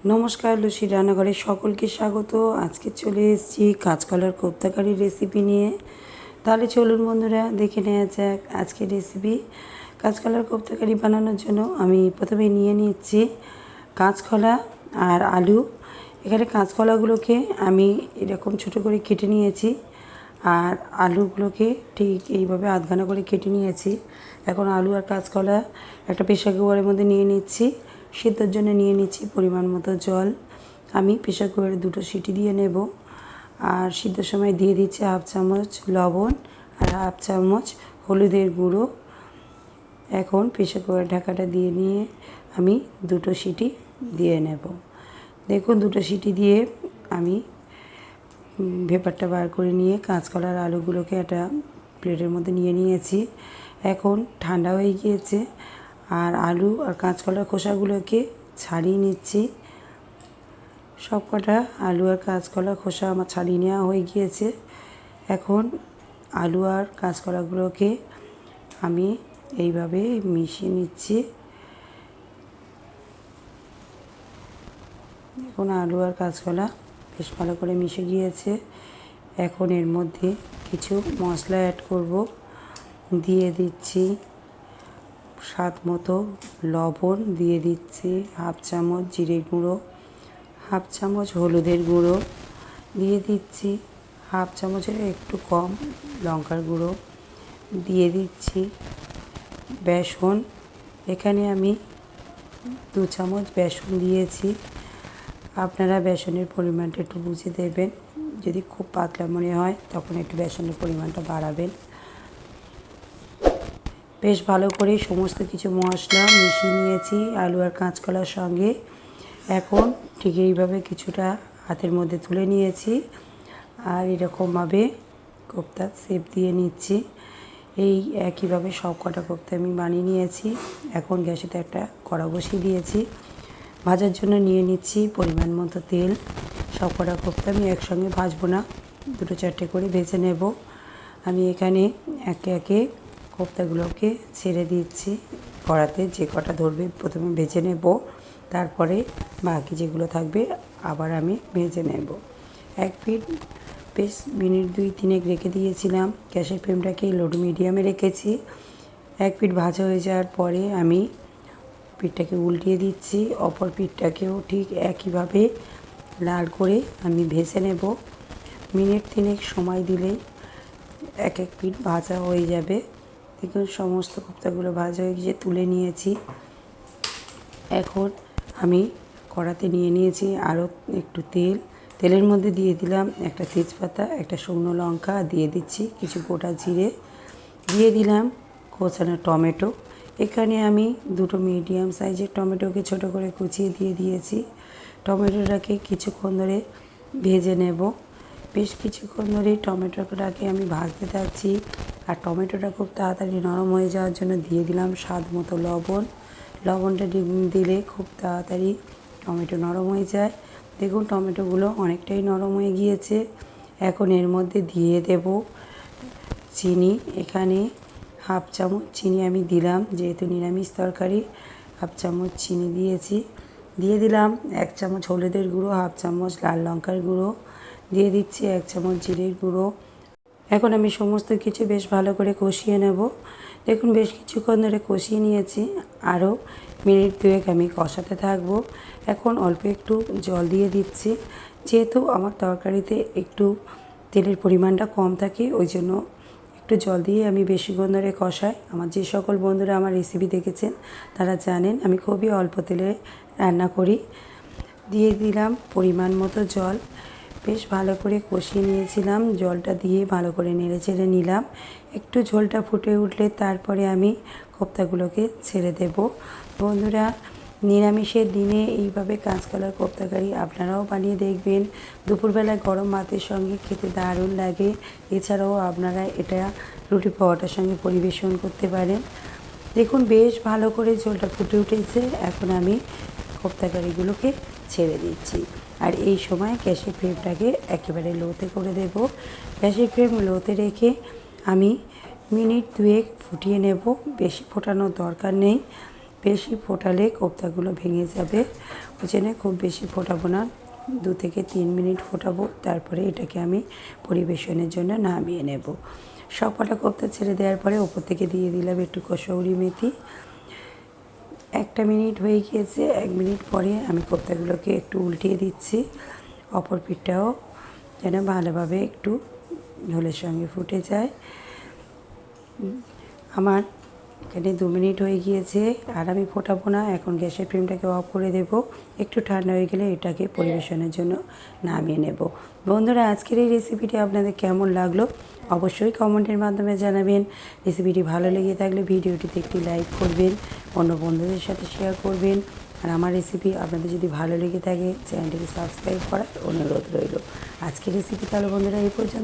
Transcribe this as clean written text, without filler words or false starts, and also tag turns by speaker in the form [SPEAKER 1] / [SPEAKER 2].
[SPEAKER 1] নমস্কার, লুসির রান্নাঘরে সকলকে স্বাগত। আজকে চলে এসেছি কাঁচকলার কোপ্তা কারি রেসিপি নিয়ে। তাহলে চলুন বন্ধুরা, দেখে নেওয়া যাক আজকের রেসিপি। কাঁচকলার কোপ্তা কারি বানানোর জন্য আমি প্রথমে নিয়ে নিচ্ছি কাঁচকলা আর আলু। এখানে কাঁচকলাগুলোকে আমি এরকম ছোট করে কেটে নিয়েছি, আর আলুগুলোকে ঠিক এইভাবে আধখানা করে কেটে নিয়েছি। এখন আলু আর কাঁচকলা একটা প্রেসার কুকারের মধ্যে নিয়ে নিচ্ছি। সিদ্ধর জন্য নিয়ে নিচ্ছি পরিমাণ মতো জল। আমি প্রেসার কুকারে 2টো সিটি দিয়ে নেব। আর সিদ্ধর সময় দিয়ে দিচ্ছি হাফ চামচ লবণ আর হাফ চামচ হলুদের গুঁড়ো। এখন প্রেসার কুকারের ঢাকাটা দিয়ে নিয়ে আমি 2টো সিটি দিয়ে নেব। দেখুন 2টো সিটি দিয়ে আমি ভেপারটা বার করে নিয়ে কাঁচকলার আলুগুলোকে একটা প্লেটের মধ্যে নিয়ে নিয়েছি। এখন ঠান্ডা হয়ে গিয়েছে, আর আলু আর কাঁচকলার খোসাগুলোকে ছাড়িয়ে নিচ্ছি। সব কটা আলু আর কাঁচকলার খোসা আমার ছাড়িয়ে নেওয়া হয়ে গিয়েছে। এখন আলু আর কাঁচকলাগুলোকে আমি এইভাবে মিশিয়ে নিচ্ছি। এখন আলু আর কাঁচকলা বেশ ভালো করে মিশে গিয়েছে। এখন এর মধ্যে কিছু মশলা অ্যাড করব। দিয়ে দিচ্ছি স্বাদ মতো লবণ, দিয়ে দিচ্ছি হাফ চামচ জিরের গুঁড়ো, হাফ চামচ হলুদের গুঁড়ো, দিয়ে দিচ্ছি হাফ চামচের একটু কম লঙ্কার গুঁড়ো, দিয়ে দিচ্ছি বেসন। এখানে আমি 2 চামচ বেসন দিয়েছি। আপনারা বেসনের পরিমাণটা একটু বুঝে দেবেন। যদি খুব পাতলা মনে হয় তখন একটু বেসনের পরিমাণটা বাড়াবেন। বেশ ভালো করে সমস্ত কিছু মশলা মিশিয়ে নিয়েছি আলু আর কাঁচকলার সঙ্গে। এখন ঠিক এইভাবে কিছুটা হাতের মধ্যে তুলে নিয়েছি, আর এরকমভাবে কোপ্তা শেপ দিয়ে নিচ্ছি। এই একইভাবে সব কটা কোপ্তা আমি বানিয়ে নিয়েছি। এখন গ্যাসেতে একটা কড়া বসিয়ে দিয়েছি। ভাজার জন্য নিয়ে নিচ্ছি পরিমাণ মতো তেল। সব কটা কোপ্তা আমি একসঙ্গে ভাজবো না, 2-4টে করে ভেজে নেব। আমি এখানে একে একে কোপ্তাগুলোকে ছেড়ে দিচ্ছি কড়াতে। যে কটা ধরবে প্রথমে ভেজে নেব, তারপরে বাকি যেগুলো থাকবে আবার আমি ভেজে নেব। এক পিঠ বেশ মিনিট 2-3 রেখে দিয়েছিলাম। গ্যাসের ফ্লেমটাকে লো টু মিডিয়ামে রেখেছি। এক পিঠ ভাজা হয়ে যাওয়ার পরে আমি পিঠটাকে উল্টিয়ে দিচ্ছি। অপর পিঠটাকেও ঠিক একইভাবে লাল করে আমি ভেজে নেব। মিনিট 3 সময় দিলেই এক পিঠ ভাজা হয়ে যাবে। দেখুন সমস্ত কোপ্তাগুলো ভাজা হয়ে গিয়ে তুলে নিয়েছি। এখন আমি কড়াতে নিয়ে নিয়েছি আরও একটু তেল। তেলের মধ্যে দিয়ে দিলাম একটা তেজপাতা, একটা শুকনো লঙ্কা, দিয়ে দিচ্ছি কিছু গোটা জিরে, দিয়ে দিলাম কোচানো টমেটো। এখানে আমি 2টো মিডিয়াম সাইজের টমেটোকে ছোট করে কুচিয়ে দিয়ে দিয়েছি। টমেটোটাকে কিছুক্ষণ ধরে ভেজে নেব। বেশ কিছুক্ষণ ধরে টমেটোটাকে আমি ভাজতে থাকছি। আর টমেটোটা খুব তাড়াতাড়ি নরম হয়ে যাওয়ার জন্য দিয়ে দিলাম স্বাদ মতো লবণ। লবণটা দিলে খুব তাড়াতাড়ি টমেটো নরম হয়ে যায়। দেখুন টমেটোগুলো অনেকটাই নরম হয়ে গিয়েছে। এখন এর মধ্যে দিয়ে দেব চিনি। এখানে হাফ চামচ চিনি আমি দিলাম, যেহেতু নিরামিষ তরকারি হাফ চামচ চিনি দিয়েছি। দিয়ে দিলাম 1 চামচ হলুদের গুঁড়ো, হাফ চামচ লাল লঙ্কার গুঁড়ো, দিয়ে দিচ্ছি 1 চামচ জিরের গুঁড়ো। এখন আমি সমস্ত কিছু বেশ ভালো করে কষিয়ে নেব। দেখুন বেশ কিছুক্ষণ ধরে কষিয়ে নিয়েছি, আরও মিনিট 2 আমি কষাতে থাকবো। এখন অল্প একটু জল দিয়ে দিচ্ছি। যেহেতু আমার তরকারিতে একটু তেলের পরিমাণটা কম থাকে, ওই জন্য একটু জল দিয়ে আমি বেশিক্ষণ ধরে কষাই। আমার যে সকল বন্ধুরা আমার রেসিপি দেখেছেন তারা জানেন আমি খুবই অল্প তেলে রান্না করি। দিয়ে দিলাম পরিমাণ মতো জল। বেশ ভালো করে কষিয়ে নিয়েছিলাম। জলটা দিয়ে ভালো করে নেড়ে চেড়ে নিলাম। একটু ঝোলটা ফুটে উঠলে তারপরে আমি কোপ্তাগুলোকে ছেড়ে দেব। বন্ধুরা, নিরামিষের দিনে এইভাবে কাঁচকলার কোপ্তা কারি আপনারাও বানিয়ে দেখবেন। দুপুরবেলায় গরম ভাতের সঙ্গে খেতে দারুণ লাগে। এছাড়াও আপনারা এটা রুটি পরোটার সঙ্গে পরিবেশন করতে পারেন। দেখুন বেশ ভালো করে ঝোলটা ফুটে উঠেছে। এখন আমি কোপ্তা কারিগুলোকে ছেড়ে দিচ্ছি। আর এই সময় গ্যাসের ফ্লেমটাকে একেবারে লোতে করে দেব। গ্যাসের ফ্লেম লোতে রেখে আমি মিনিট 2 ফুটিয়ে নেব। বেশি ফোটানোর দরকার নেই। বেশি ফোটালে কোপ্তাগুলো ভেঙে যাবে, ওই জন্য খুব বেশি ফোটাবো না, 2 থেকে 3 মিনিট ফোটাবো। তারপরে এটাকে আমি পরিবেশনের জন্য নামিয়ে নেব। সবকটা কোপ্তা ছেড়ে দেওয়ার পরে ওপর থেকে দিয়ে দিলাম একটু কসৌরি মেথি। 1 মিনিট হয়ে গিয়েছে, 1 মিনিট পরে আমি কোপ্তাগুলোকে একটু উল্টিয়ে দিচ্ছি, অপর পিঠটাও যেন ভালোভাবে একটু ঝোলের সঙ্গে ফুটে যায়। আমার এখানে 2 মিনিট হয়ে গিয়েছে, আর আমি ফোটাবো না, এখন গ্যাসের ফ্লেমটাকে অফ করে দেব। একটু ঠান্ডা হয়ে গেলে এটাকে পরিবেশনের জন্য নামিয়ে নেব। বন্ধুরা, আজকের এই রেসিপিটি আপনাদের কেমন লাগলো অবশ্যই কমেন্টের মাধ্যমে জানাবেন। রেসিপিটি ভালো লেগে থাকলে ভিডিওটিতে একটি লাইক করবেন, অন্য বন্ধুদের সাথে শেয়ার করবেন। আর আমার রেসিপি আপনাদের যদি ভালো লেগে থাকে চ্যানেলটিকে সাবস্ক্রাইব করার অনুরোধ রইল। আজকের রেসিপি তাহলে বন্ধুরা এই পর্যন্ত।